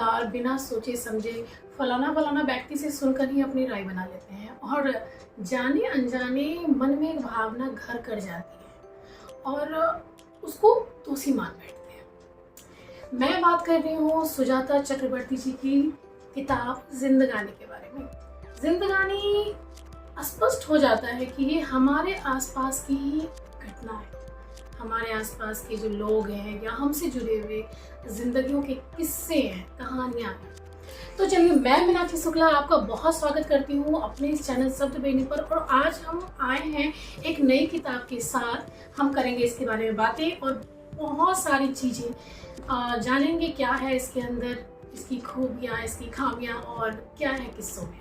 बार बिना सोचे समझे फलाना फलाना व्यक्ति से सुनकर ही अपनी राय बना लेते हैं और जाने अनजाने मन में एक भावना घर कर जाती है और उसको दोषी मान बैठते हैं। मैं बात कर रही हूँ सुजाता चक्रवर्ती जी की किताब जिंदगानी के बारे में। जिंदगानी स्पष्ट हो जाता है कि ये हमारे आसपास की ही घटना है। हमारे आसपास के जो लोग हैं या हमसे जुड़े हुए जिंदगियों के किस्से हैं, कहानियां हैं। तो चलिए, मैं मीनाक्षी शुक्ला आपका बहुत स्वागत करती हूँ अपने इस चैनल शब्द बेनी पर। और आज हम आए हैं एक नई किताब के साथ। हम करेंगे इसके बारे में बातें और बहुत सारी चीज़ें जानेंगे, क्या है इसके अंदर, इसकी खूबियाँ, इसकी खामियाँ और क्या है किस्सों में।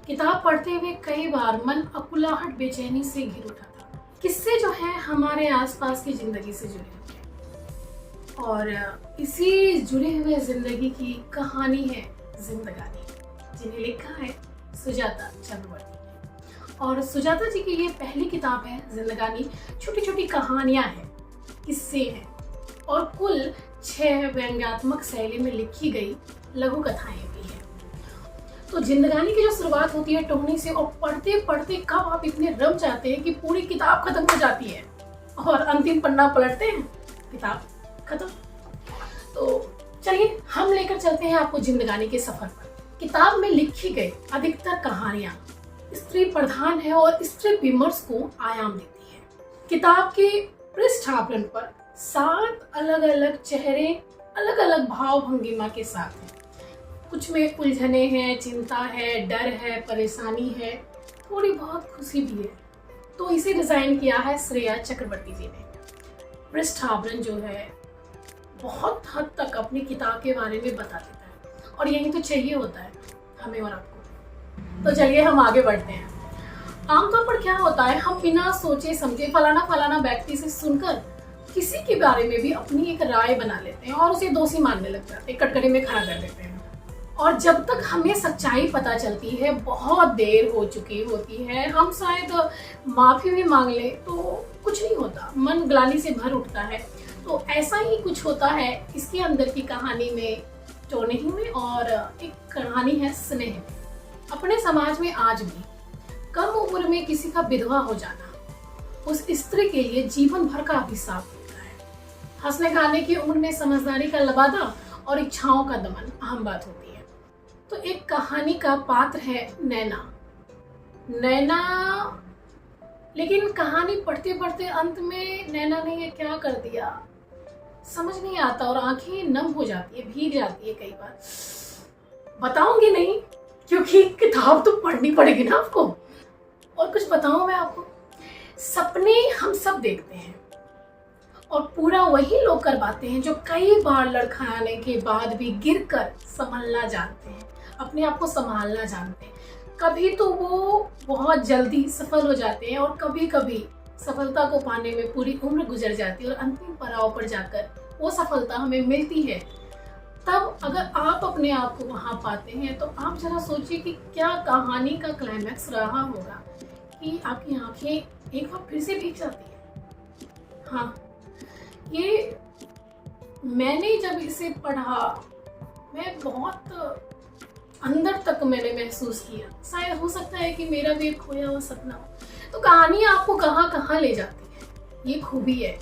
किताब पढ़ते हुए कई बार मन अकुलाहट बेचैनी से घिर उठा था। किस्से जो है हमारे आसपास की जिंदगी से जुड़े हुए हैं और इसी जुड़े हुए जिंदगी की कहानी है जिंदगानी, जिन्हें लिखा है सुजाता चक्रवर्ती ने। और सुजाता जी की ये पहली किताब है जिंदगानी। छोटी छोटी कहानियां हैं, किस्से हैं और कुल 6 व्यंग्यात्मक शैली में लिखी गई लघु कथाएं भी हैं। तो जिंदगानी की जो शुरुआत होती है टोहनी से, और पढ़ते पढ़ते कब आप इतने रम जाते हैं कि पूरी किताब खत्म हो जाती है और अंतिम पन्ना पलटते हैं, किताब खत्म। तो चलिए, हम लेकर चलते हैं आपको जिंदगानी के सफर पर। किताब में लिखी गई अधिकतर कहानियां स्त्री प्रधान है और स्त्री विमर्श को आयाम देती है। किताब के पृष्ठावरण पर 7 अलग अलग चेहरे अलग अलग भाव भंगिमा के साथ हैं। कुछ में उलझने हैं, चिंता है, डर है, परेशानी है, थोड़ी बहुत खुशी भी है। तो इसे डिजाइन किया है श्रेया चक्रवर्ती जी ने। पृष्ठावरण जो है बहुत हद तक अपनी किताब के बारे में बता देता है और यही तो चाहिए होता है हमें और आपको। तो चलिए, हम आगे बढ़ते हैं। आमतौर पर क्या होता है, हम बिना सोचे समझे फलाना फलाना व्यक्ति से सुनकर किसी के बारे में भी अपनी एक राय बना लेते हैं और उसे दोषी मानने लग जाते हैं, कटघरे में खड़ा कर देते हैं। और जब तक हमें सच्चाई पता चलती है बहुत देर हो चुकी होती है। हम शायद माफी भी मांग ले तो कुछ नहीं होता, मन ग्लानि से भर उठता है। तो ऐसा ही कुछ होता है इसके अंदर की कहानी में, टोनही में। और एक कहानी है स्नेह में। अपने समाज में आज भी कम उम्र में किसी का विधवा हो जाना उस स्त्री के लिए जीवन भर का अभिशाप होता है। हंसने खाने की उम्र में समझदारी का लबादा और इच्छाओं का दमन अहम बात होती है। तो एक कहानी का पात्र है नैना। लेकिन कहानी पढ़ते पढ़ते अंत में नैना ने ये क्या कर दिया समझ नहीं आता और आंखें नम हो जाती है, भीग जाती है कई बार। बताऊंगी नहीं क्योंकि किताब तो पढ़नी पड़ेगी ना आपको। और कुछ बताऊं मैं आपको, सपने हम सब देखते हैं और पूरा वही लोग करवाते हैं जो कई बार लड़खड़ाने के बाद भी गिरकर संभलना जानते हैं, अपने आप को संभालना जानते हैं। कभी तो वो बहुत जल्दी सफल हो जाते हैं और कभी कभी सफलता को पाने में पूरी उम्र गुजर जाती है और अंतिम पड़ाव पर जाकर वो सफलता हमें मिलती है। तब अगर आप अपने आप को वहां पाते हैं तो आप जरा सोचिए कि क्या कहानी का क्लाइमैक्स रहा होगा कि आपकी आंखें एक बार फिर से भीग जाती है। हाँ, ये मैंने जब इसे पढ़ा, मैं बहुत अंदर तक मैंने महसूस किया। शायद हो सकता है कि मेरा भी एक खोया हुआ सपना हो। तो कहानी आपको कहाँ कहाँ ले जाती है, ये खूबी है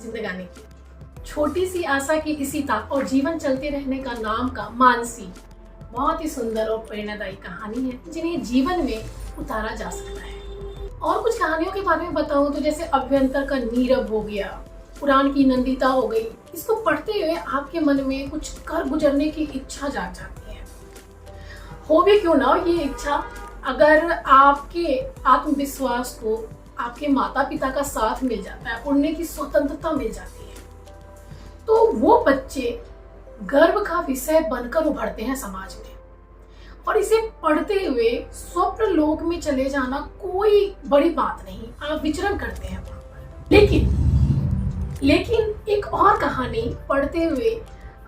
जिंदगानी की। छोटी सी आशा की इसीता और जीवन चलते रहने का नाम का मानसी, बहुत ही सुंदर और प्रेरणादायी कहानी है जिन्हें जीवन में उतारा जा सकता है। और कुछ कहानियों के बारे में बताऊं तो जैसे अभ्यंतर का नीरव हो गया, पुराण की नंदिता हो गई। इसको पढ़ते हुए आपके मन में कुछ कर गुजरने की इच्छा जाग जाती है। हो भी क्यों ना ये इच्छा, अगर आपके आत्मविश्वास को आपके माता पिता का साथ मिल जाता है, उड़ने की स्वतंत्रता मिल जाती है, तो वो बच्चे गर्व का विषय बनकर उभरते हैं समाज में। और इसे पढ़ते हुए स्वप्न लोक में चले जाना कोई बड़ी बात नहीं, आप विचरण करते हैं वहां पर। लेकिन एक और कहानी पढ़ते हुए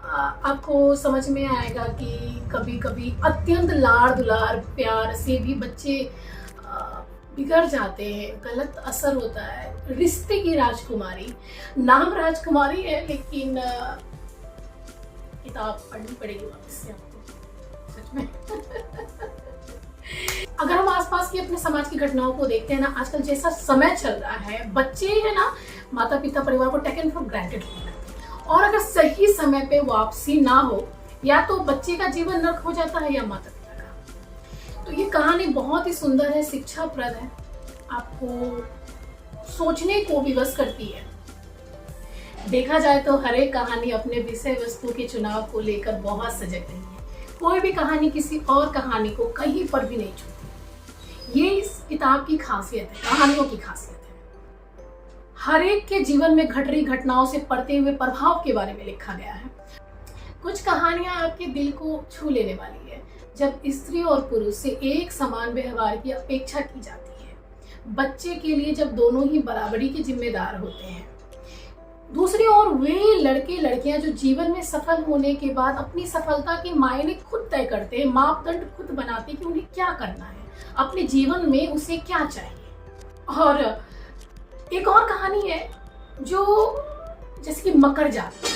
आपको समझ में आएगा कि कभी कभी अत्यंत लाड़ दुलार प्यार से भी बच्चे बिगड़ जाते हैं, गलत असर होता है। रिश्ते की राजकुमारी, नाम राजकुमारी है लेकिन किताब पढ़नी पड़ेगी वापस से आपको, सच में। अगर हम आसपास की अपने समाज की घटनाओं को देखते हैं ना, आजकल जैसा समय चल रहा है, बच्चे है ना माता पिता परिवार को टेकन फॉर ग्रांटेड लेने लगते हैं, और अगर सही समय पे वापसी ना हो, या तो बच्चे का जीवन नर्क हो जाता है या माता पिता का। तो ये कहानी बहुत ही सुंदर है, शिक्षाप्रद है, आपको सोचने को विवश करती है। देखा जाए तो हर एक कहानी अपने विषय वस्तु के चुनाव को लेकर बहुत सजग रही है। कोई भी कहानी किसी और कहानी को कहीं पर भी नहीं छूती। ये इस किताब की खासियत है, कहानियों की खासियत है। हर एक के जीवन में घट रही घटनाओं से पड़ते हुए प्रभाव के बारे में लिखा गया है। कुछ कहानियां आपके दिल को छू लेने वाली है, जब स्त्री और पुरुष से एक समान व्यवहार की अपेक्षा की जाती है। बच्चे के लिए जब दोनों ही बराबरी के जिम्मेदार होते हैं। दूसरी ओर वे लड़के लड़कियां जो जीवन में सफल होने के बाद अपनी सफलता के मायने खुद तय करते हैं, मापदंड खुद बनाते हैं कि उन्हें क्या करना है, अपने जीवन में उसे क्या चाहिए। और एक और कहानी है जो जैसे कि मकर जाति,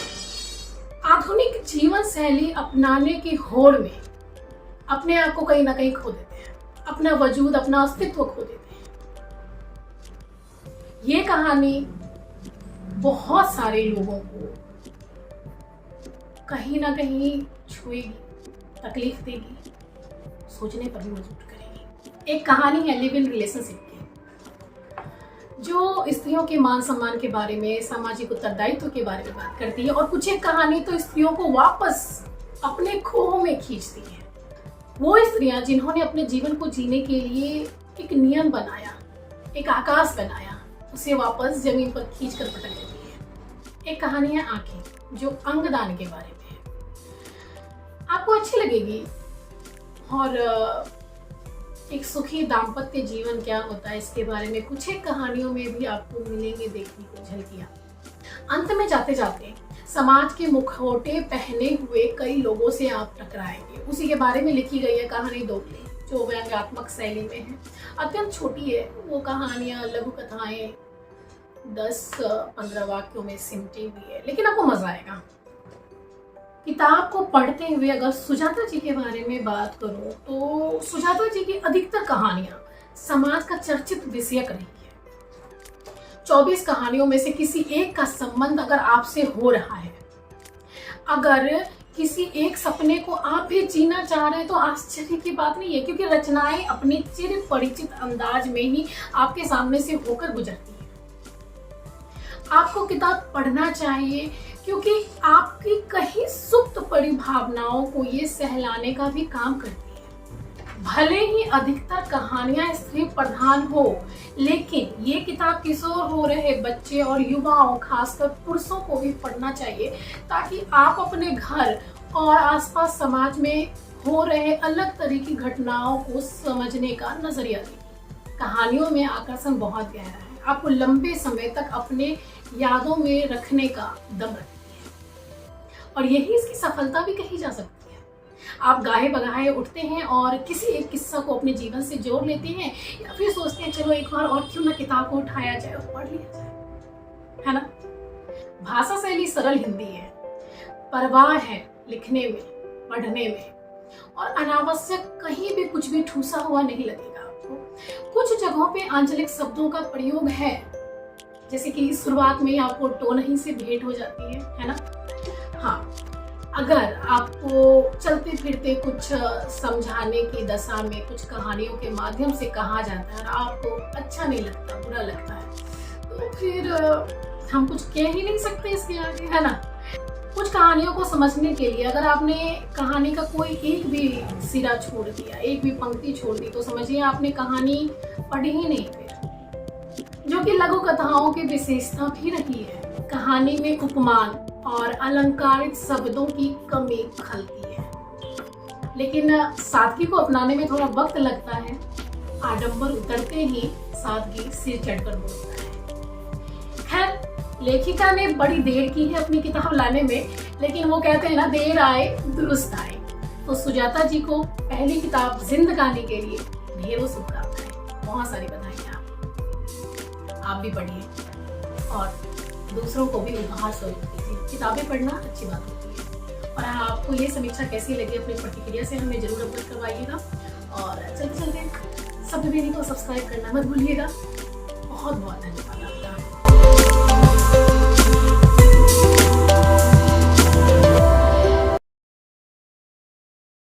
आधुनिक जीवन शैली अपनाने की होड़ में अपने आप को कहीं ना कहीं खो देते हैं, अपना वजूद, अपना अस्तित्व खो देते हैं। ये कहानी बहुत सारे लोगों को कहीं ना कहीं छुएगी, तकलीफ देगी, सोचने पर भी मजबूर करेगी। एक कहानी है लिव इन रिलेशनशिप की, जो स्त्रियों के मान सम्मान के बारे में, सामाजिक उत्तरदायित्व के बारे में बात करती है। और कुछ एक कहानी तो स्त्रियों को वापस अपने खोह में खींचती है। वो स्त्रियां जिन्होंने अपने जीवन को जीने के लिए एक नियम बनाया, एक आकाश बनाया, उसे वापस जमीन पर खींच कर पटक देती है। एक कहानी है आंखें, जो अंगदान के बारे में है। आपको अच्छी लगेगी। और एक सुखी दाम्पत्य जीवन क्या होता है, इसके बारे में कुछ एक कहानियों में भी आपको मिलेंगे देखने को झलकियां। अंत में जाते जाते समाज के मुखौटे पहने हुए कई लोगों से आप टकराएंगे। उसी के बारे में लिखी गई है कहानी दोगली, जो व्यंग्यात्मक शैली में है, अत्यंत छोटी है। वो कहानियां, लघु कथाएं 10-15 वाक्यों में सिमटी हुई है, लेकिन आपको मजा आएगा। किताब को पढ़ते हुए अगर सुजाता जी के बारे में बात करूं तो सुजाता जी की अधिकतर कहानियां समाज का चर्चित विषयक रही है। 24 कहानियों में से किसी एक का संबंध अगर आपसे हो रहा है, अगर किसी एक सपने को आप भी जीना चाह रहे हैं, तो आश्चर्य की बात नहीं है, क्योंकि रचनाएं अपने चिर परिचित अंदाज में ही आपके सामने से होकर गुजरती है। आपको किताब पढ़ना चाहिए, क्योंकि आपकी कहीं सुप्त पड़ी भावनाओं को ये सहलाने का भी काम करती है। भले ही अधिकतर कहानियां स्त्री प्रधान हो, लेकिन ये किताब किशोर हो रहे बच्चे और युवाओं, खासकर पुरुषों को भी पढ़ना चाहिए, ताकि आप अपने घर और आसपास समाज में हो रहे अलग तरह की घटनाओं को समझने का नजरिया दें। कहानियों में आकर्षण बहुत गहरा है, आपको लंबे समय तक अपने यादों में रखने का दम रखती है, और यही इसकी सफलता भी कही जा सकती है। आप गाहे बगाहे उठते हैं और किसी एक किस्सा को अपने जीवन से जोड़ लेते हैं, या फिर सोचते हैं चलो एक बार और क्यों ना किताब को उठाया जाए और पढ़ लिया जाए, है ना। भाषा शैली सरल हिंदी है, परवाह है लिखने में, पढ़ने में, और अनावश्यक कहीं भी कुछ भी ठूसा हुआ नहीं लगेगा आपको। कुछ जगहों पे आंचलिक शब्दों का प्रयोग है, जैसे कि शुरुआत में आपको टोन ही से भेंट हो जाती है ना। हाँ, अगर आपको चलते फिरते कुछ समझाने की दशा में कुछ कहानियों के माध्यम से कहा जाता है और आपको अच्छा नहीं लगता, बुरा लगता है, तो फिर हम कुछ कह ही नहीं सकते इसके आगे, है ना। कुछ कहानियों को समझने के लिए अगर आपने कहानी का कोई एक भी सिरा छोड़ दिया, एक भी पंक्ति छोड़ दी, तो समझिए आपने कहानी पढ़ी ही नहीं फिर। जो कि लघु कथाओं की विशेषता भी रही है, कहानी में उपमान और अलंकारिक शब्दों की कमी खलती है, लेकिन सादगी को अपनाने में थोड़ा वक्त लगता है। आडंबर उतरते ही सादगी सिर चढ़कर बोलता है। खैर, लेखिका ने बड़ी देर की है अपनी किताब लाने में, लेकिन वो कहते हैं ना, देर आए दुरुस्त आए। तो सुजाता जी को पहली किताब जिंदगानी के लिए ढेरों शुभकामनाएं, बहुत सारी बधाई। आप भी पढ़िए और दूसरों को भी उपहार स्वरूप दीजिए। किताबें पढ़ना अच्छी बात होती है, और आपको ये समीक्षा कैसी लगी अपनी प्रतिक्रिया से हमें जरूर अवगत करवाइएगा। और चलते चलते सब बेबी को सब्सक्राइब करना मत भूलिएगा। बहुत बहुत धन्यवाद।